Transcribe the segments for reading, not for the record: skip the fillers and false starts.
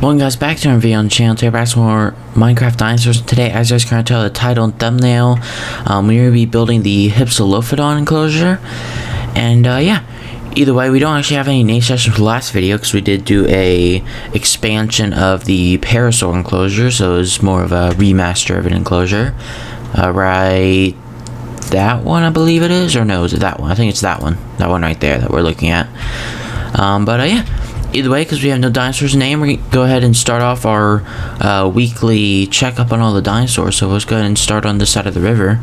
Welcome guys back to our video on the channel. Today back to more Minecraft Dinosaurs. Today, as you guys can tell the title and thumbnail, we're going to be building the Hypsilophodon enclosure. And yeah, either way, we don't actually have any name sessions for the last video because we did do a expansion of the Parasaur enclosure, so it was more of a remaster of an enclosure. Right, that one I believe it is, or no, is it that one? I think it's that one right there that we're looking at. But yeah. Either way, because we have no dinosaurs name, we're going to go ahead and start off our weekly checkup on all the dinosaurs. So let's go ahead and start on this side of the river.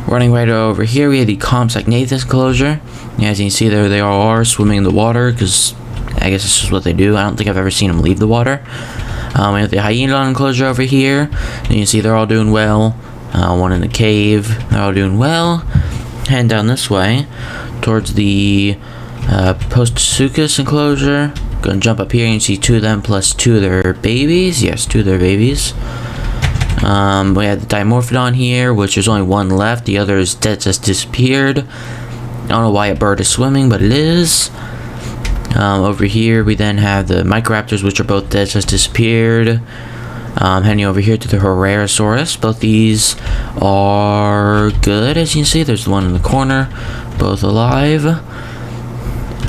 Running right over here, we have the Compsognathus enclosure. As you can see there, they all are swimming in the water, because I guess it's just what they do. I don't think I've ever seen them leave the water. We have the Hypsilophodon enclosure over here. And you can see they're all doing well. One in the cave, they're all doing well. Heading down this way, towards the Postsuchus enclosure. Gonna jump up here and you see two of them plus two of their babies. Yes, two of their babies. We have the Dimorphodon here, which there's only one left. The other is dead, just disappeared. I don't know why a bird is swimming, but it is. Over here we then have the Microraptors, which are both dead, just disappeared. Heading over here to the Herrerasaurus. Both these are good, as you can see. There's the one in the corner, both alive.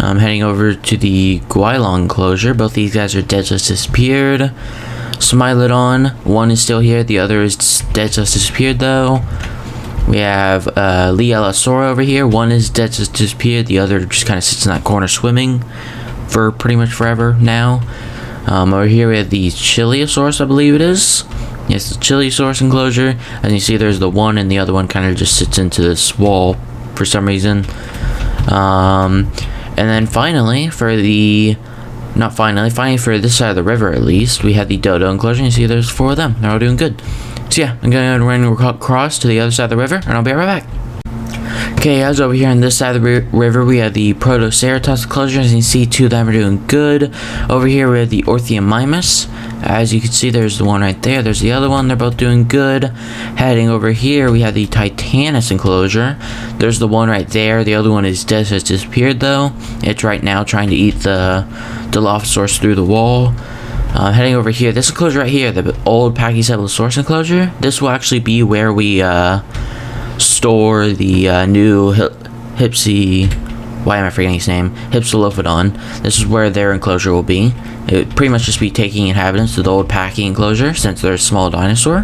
Heading over to the Guilong enclosure. Both these guys are dead, just disappeared. Smilodon, one is still here, the other is dead, just disappeared though. We have Lielasaur over here. One is dead, just disappeared. The other just kind of sits in that corner swimming for pretty much forever now. Over here we have the Chiliosaurus, I believe it is. Yes, the Chiliosaurus enclosure. As you see, there's the one, and the other one kind of just sits into this wall for some reason. And then finally, for this side of the river at least, we have the Dodo enclosure. You see there's four of them. They're all doing good. So yeah, I'm going to run across to the other side of the river, and I'll be right back. Okay, guys, over here on this side of the river, we have the Protoceratops enclosure. As you can see, two of them are doing good. Over here, we have the Orthiomymus. As you can see, there's the one right there. There's the other one. They're both doing good. Heading over here, we have the Titanus enclosure. There's the one right there. The other one is dead, has disappeared, though. It's right now trying to eat the Dilophosaurus through the wall. Heading over here, this enclosure right here, the old Pachycephalosaurus enclosure, this will actually be where we store the new why am I forgetting his name? Hypsilophodon. This is where their enclosure will be. It would pretty much just be taking inhabitants to the old Pachy enclosure, since they're a small dinosaur.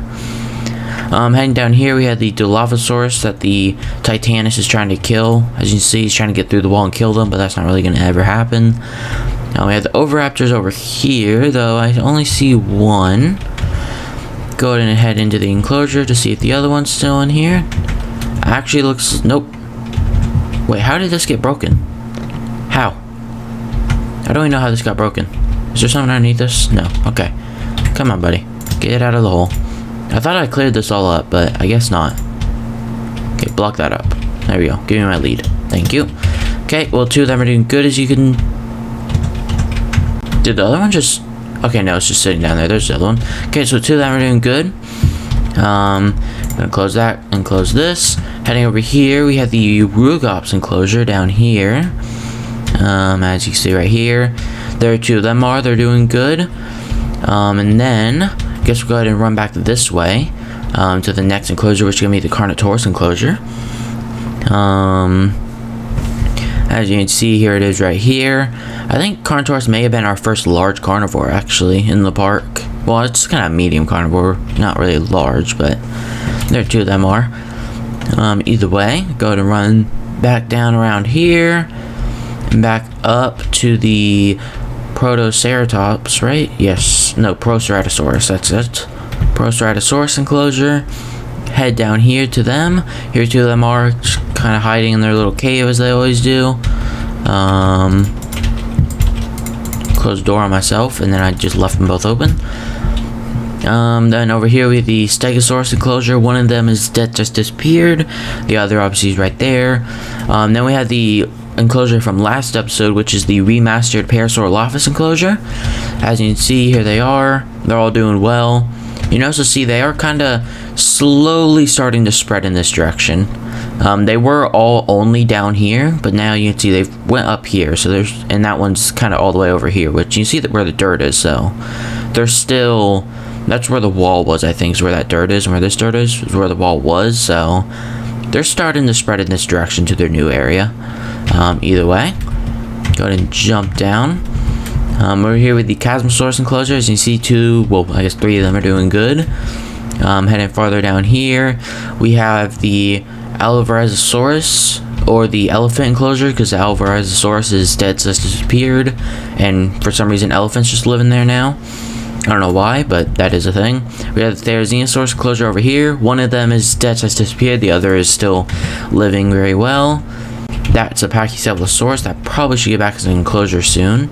Heading down here, we have the Dilophosaurus that the Titanus is trying to kill. As you can see, he's trying to get through the wall and kill them, but that's not really going to ever happen. We have the Oviraptors over here, though I only see one. Go ahead and head into the enclosure to see if the other one's still in here. Actually looks, nope. Wait, how did this get broken? How? I don't even know how this got broken. Is there something underneath this? No. Okay. Come on, buddy. Get out of the hole. I thought I cleared this all up, but I guess not. Okay, block that up. There we go. Give me my lead. Thank you. Okay, well, two of them are doing good, as you can... Did the other one just... Okay, no, it's just sitting down there. There's the other one. Okay, so two of them are doing good. Gonna close that and close this. Heading over here, we have the Rugops enclosure down here. As you can see right here, there two of them are. They're doing good. And then, I guess we'll go ahead and run back this way to the next enclosure, which is gonna be the Carnotaurus enclosure. As you can see, here it is right here. I think Carnotaurus may have been our first large carnivore, actually, in the park. Well, it's kind of a medium carnivore, not really large, but there two of them are. Either way, go ahead and run back down around here and back up to the Protoceratops, right? Yes, no, Proceratosaurus, that's it. Proceratosaurus enclosure. Head down here to them. Here two of them are just kind of hiding in their little cave, as they always do. Close the door on myself, and then I just left them both open. Then over here we have the Stegosaurus enclosure. One of them is dead, just disappeared. The other obviously is right there. Then we have the enclosure from last episode, which is the remastered Parasaurolophus enclosure. As you can see, here they are. They're all doing well. You can also see they are kind of slowly starting to spread in this direction. They were all only down here, but now you can see they've went up here. So and that one's kind of all the way over here, which you see that where the dirt is. So they're still, that's where the wall was, I think, is where that dirt is, and where this dirt is where the wall was. So they're starting to spread in this direction to their new area. Either way, go ahead and jump down. We're here with the Chasmosaurus enclosure. As you see, I guess 3 of them are doing good. Heading farther down here, we have the Alvarezsaurus, or the elephant enclosure, because the Alvarezsaurus is dead, so it's disappeared, and for some reason elephants just live in there now. I don't know why, but that is a thing. We have the Therizinosaurus enclosure over here. One of them is dead, so it's disappeared. The other is still living very well. That's a Pachycephalosaurus that probably should get back as an enclosure soon.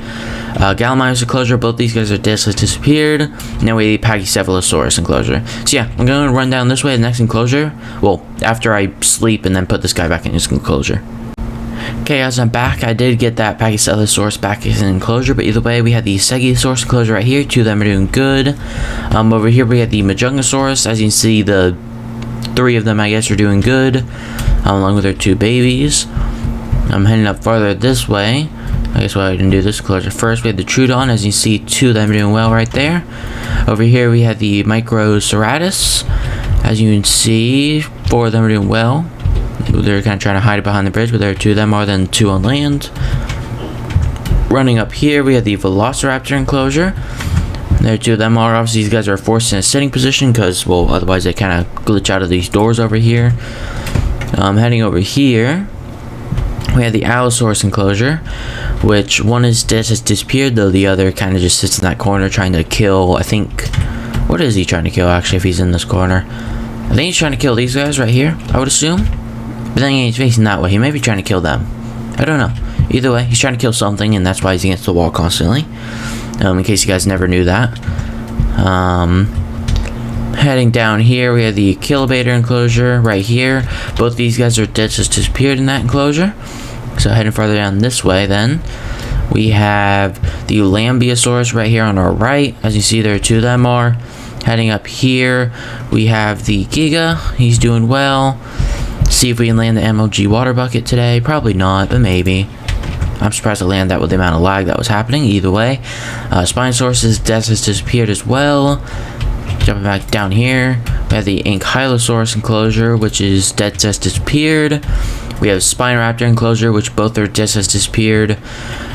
Gallimimus enclosure, both these guys are dead, so it's disappeared. Now we have the Pachycephalosaurus enclosure. So yeah, I'm going to run down this way, the next enclosure. Well, after I sleep and then put this guy back in his enclosure. Okay, as I'm back, I did get that Pachycephalosaurus back in an enclosure, but either way, we have the Stegosaurus enclosure right here. 2 of them are doing good. Over here, we have the Majungasaurus. As you can see, the 3 of them, I guess, are doing good, along with their 2 babies. I'm heading up farther this way. I guess I didn't do this enclosure first. We have the Troodon. As you see, 2 of them are doing well right there. Over here, we have the Microceratus. As you can see, 4 of them are doing well. They're kind of trying to hide behind the bridge, but there are 2 of them more than 2 on land. Running up here, we have the Velociraptor enclosure. There are 2 of them. Obviously, these guys are forced in a sitting position because, well, otherwise they kind of glitch out of these doors over here. Heading over here, we have the Allosaurus enclosure, which one is dead, has disappeared, though the other kind of just sits in that corner trying to kill, I think, what is he trying to kill actually if he's in this corner? I think he's trying to kill these guys right here, I would assume. But then he's facing that way, he may be trying to kill them. I don't know. Either way, he's trying to kill something, and that's why he's against the wall constantly. In case you guys never knew that. Heading down here, we have the Kilobator enclosure right here. Both these guys are dead, just disappeared in that enclosure. So heading farther down this way then, we have the Lambeosaurus right here on our right. As you see, there are 2 of them are. Heading up here, we have the Giga. He's doing well. See if we can land the MLG water bucket today. Probably not, but maybe. I'm surprised I landed that with the amount of lag that was happening. Either way, Spinosaurus' death has disappeared as well. Jumping back down here, we have the Ankylosaurus enclosure, which is dead, has disappeared. We have Spinoraptor enclosure, which both are dead, has disappeared.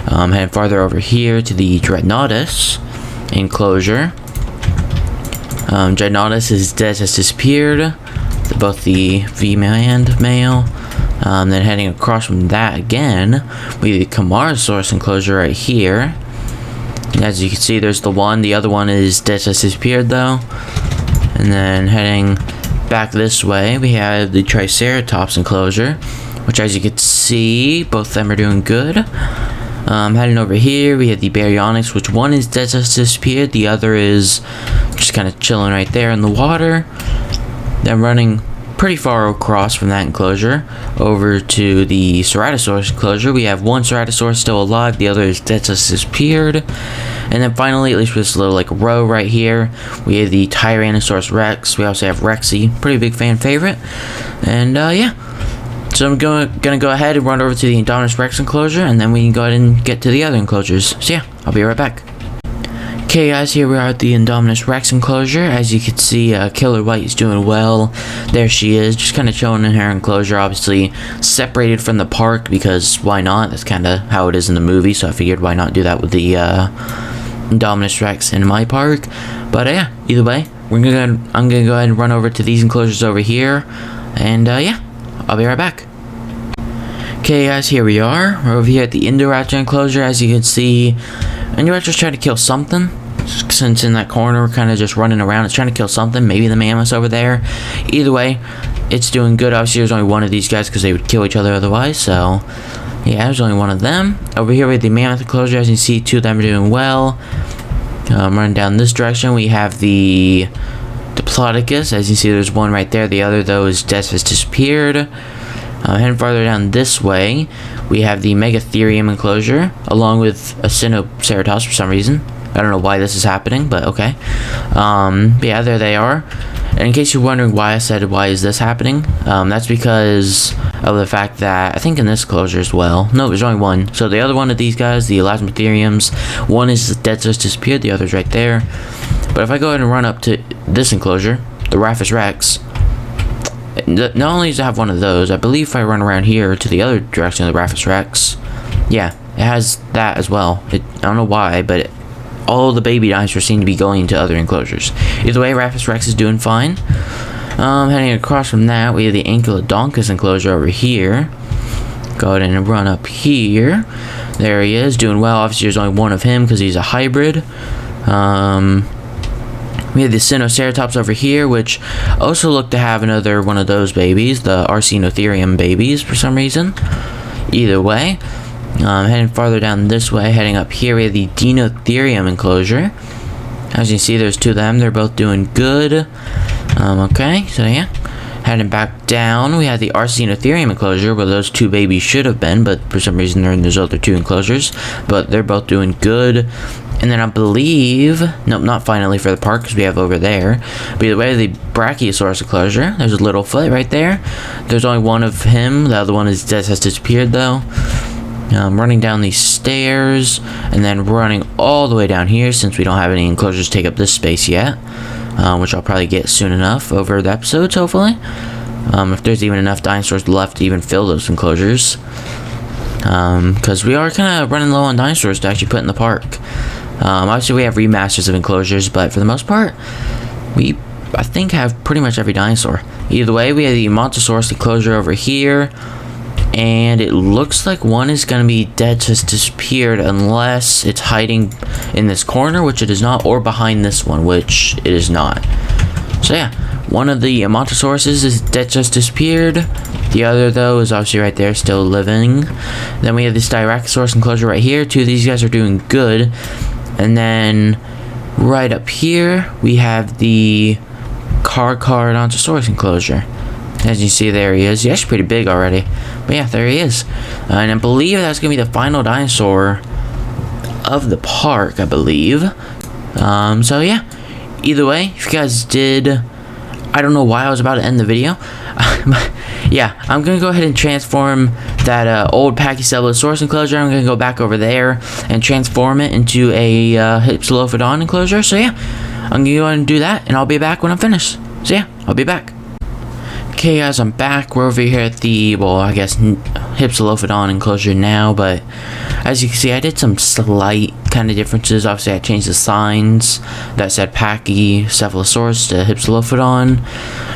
Heading farther over here to the Dreadnoughtus enclosure. Dreadnoughtus is dead, has disappeared. Both the female and male. Then heading across from that again, we have the Camarasaurus enclosure right here. As you can see, there's the one. The other one is dead, has disappeared though. And then heading back this way, we have the Triceratops enclosure, which, as you can see, both of them are doing good. Heading over here, we have the Baryonyx, which one is dead, has disappeared. The other is just kind of chilling right there in the water. Then running pretty far across from that enclosure over to the Ceratosaurus enclosure. We have one Ceratosaurus still alive, the other is dead, has disappeared. And then finally, at least with this little like row right here, we have the Tyrannosaurus Rex. We also have Rexy, pretty big fan favorite. And yeah, so I'm gonna go ahead and run over to the Indominus Rex enclosure, and then we can go ahead and get to the other enclosures. So yeah, I'll be right back. Okay guys, here we are at the Indominus Rex enclosure. As you can see, Killer White is doing well. There she is, just kind of chilling in her enclosure, obviously separated from the park, because why not? That's kind of how it is in the movie, so I figured why not do that with the Indominus Rex in my park. But yeah, either way, I'm gonna go ahead and run over to these enclosures over here, and yeah, I'll be right back. Okay guys, here we are. We're over here at the Indoraptor enclosure. As you can see, Indoraptor's trying to kill something. Since in that corner, we're kind of just running around. It's trying to kill something. Maybe the mammoth's over there. Either way, it's doing good. Obviously, there's only one of these guys because they would kill each other otherwise. So, yeah, there's only one of them. Over here, we have the mammoth enclosure. As you can see, 2 of them are doing well. Running down this direction, we have the Diplodocus. As you see, there's one right there. The other, though, is death has disappeared. Heading farther down this way, we have the Megatherium enclosure, along with a Sinoceratops for some reason. I don't know why this is happening, but okay. But yeah, there they are. And in case you're wondering why I said why is this happening, that's because of the fact that I think in this enclosure as well. No, there's only one. So the other one of these guys, the Elasmotheriums, one is dead, just disappeared. The other's right there. But if I go ahead and run up to this enclosure, the Raphis Rex, not only does it have one of those, I believe if I run around here to the other direction of the Raphis Rex, yeah, it has that as well. I don't know why, but all the baby dinosaurs seem to be going into other enclosures. Either way, Raphis Rex is doing fine. Heading across from that, we have the Ankylodontus enclosure over here. Go ahead and run up here. There he is, doing well. Obviously, there's only one of him because he's a hybrid. We have the Sinoceratops over here, which also look to have another one of those babies, the Arsinotherium babies, for some reason. Either way, heading farther down this way, heading up here, we have the Dinotherium enclosure. As you can see, there's two of them. They're both doing good. Okay, so yeah. Heading back down, we have the Arsinotherium enclosure, where those two babies should have been, but for some reason they're in those other two enclosures. But they're both doing good. And then I believe, nope, not finally for the park, because we have over there. But either way, the Brachiosaurus enclosure. There's a Littlefoot right there. There's only one of him. The other one is dead, has disappeared though. Running down these stairs, and then running all the way down here, since we don't have any enclosures to take up this space yet. Which I'll probably get soon enough over the episodes, hopefully. If there's even enough dinosaurs left to even fill those enclosures. Because we are kind of running low on dinosaurs to actually put in the park. Obviously we have remasters of enclosures, but for the most part, we, I think, have pretty much every dinosaur. Either way, we have the Montosaurus enclosure over here, and it looks like one is going to be dead, just disappeared, unless it's hiding in this corner, which it is not, or behind this one, which it is not. So yeah, one of the Montosauruses is dead, just disappeared. The other, though, is obviously right there, still living. Then we have this Styracosaurus enclosure right here. Two of these guys are doing good. And then right up here, we have the Carcharodontosaurus enclosure. As you see, there he is. He's actually pretty big already. But yeah, there he is. And I believe that's going to be the final dinosaur of the park, I believe. So yeah, either way, if you guys did, I don't know why I was about to end the video. Yeah, I'm going to go ahead and transform that old Pachycephalosaurus enclosure. I'm going to go back over there and transform it into a Hypsilophodon enclosure. So yeah, I'm going to go ahead and do that, and I'll be back when I'm finished. So yeah, I'll be back. Okay guys, I'm back. We're over here at the, well, I guess Hypsilophodon enclosure now, but as you can see, I did some slight kind of differences. Obviously, I changed the signs that said Pachycephalosaurus to Hypsilophodon.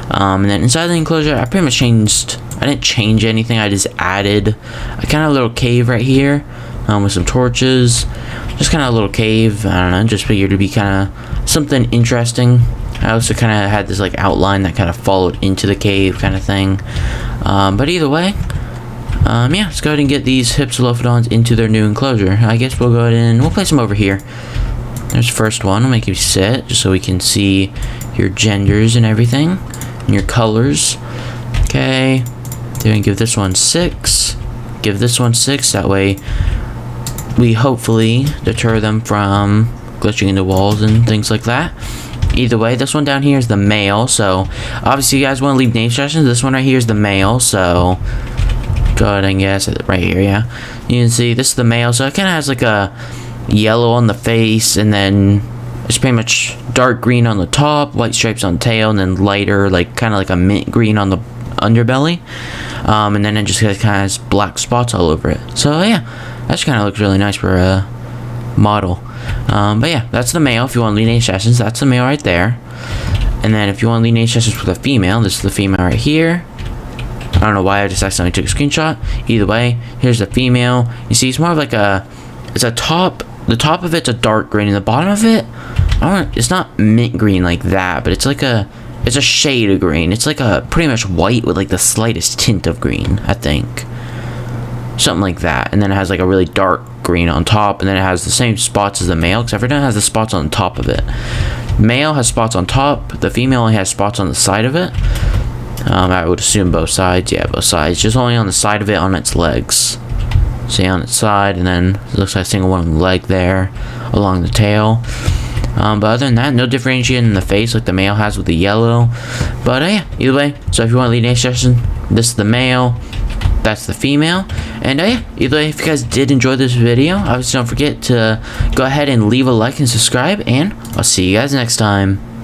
And then inside the enclosure, I pretty much changed, I didn't change anything, I just added a kind of little cave right here, with some torches. Just kind of a little cave, I don't know, just figured it'd be kind of something interesting. I also kind of had this like outline that kind of followed into the cave kind of thing. But either way, yeah, let's go ahead and get these Hypsilophodons into their new enclosure. I guess we'll go ahead and we'll place them over here. There's the first one. I'll make you sit just so we can see your genders and everything, and your colors. Okay, then give this one 6. Give this one 6. That way, we hopefully deter them from glitching into walls and things like that. Either way, this one down here is the male, so obviously you guys want to leave name suggestions. This one right here is the male, so go ahead and guess it right here, yeah. You can see this is the male, so it kind of has like a yellow on the face, and then it's pretty much dark green on the top, white stripes on the tail, and then lighter, like kind of like a mint green on the underbelly. And then it just kind of has black spots all over it. So yeah, that kind of looks really nice for a model. But yeah, that's the male. If you want to lead name sessions, that's the male right there. And then if you want to lead name sessions with a female, this is the female right here. I don't know why I just accidentally took a screenshot. Either way, here's the female. You see, it's more of like a, it's a top, the top of it's a dark green, and the bottom of it, it's not mint green like that, but it's like a, it's a shade of green. It's like a pretty much white with like the slightest tint of green, I think. Something like that. And then it has like a really dark green on top, and then it has the same spots as the male, except for it has the spots on top of it. Male has spots on top, the female only has spots on the side of it. I would assume both sides. Yeah, both sides, just only on the side of it on its legs. See, on its side, and then it looks like a single one on the leg there. along the tail. But other than that, no differentiation in the face like the male has with the yellow. But yeah, either way, so if you want to lead any suggestion, this is the male, that's the female. And yeah, either way, if you guys did enjoy this video, obviously don't forget to go ahead and leave a like and subscribe, and I'll see you guys next time.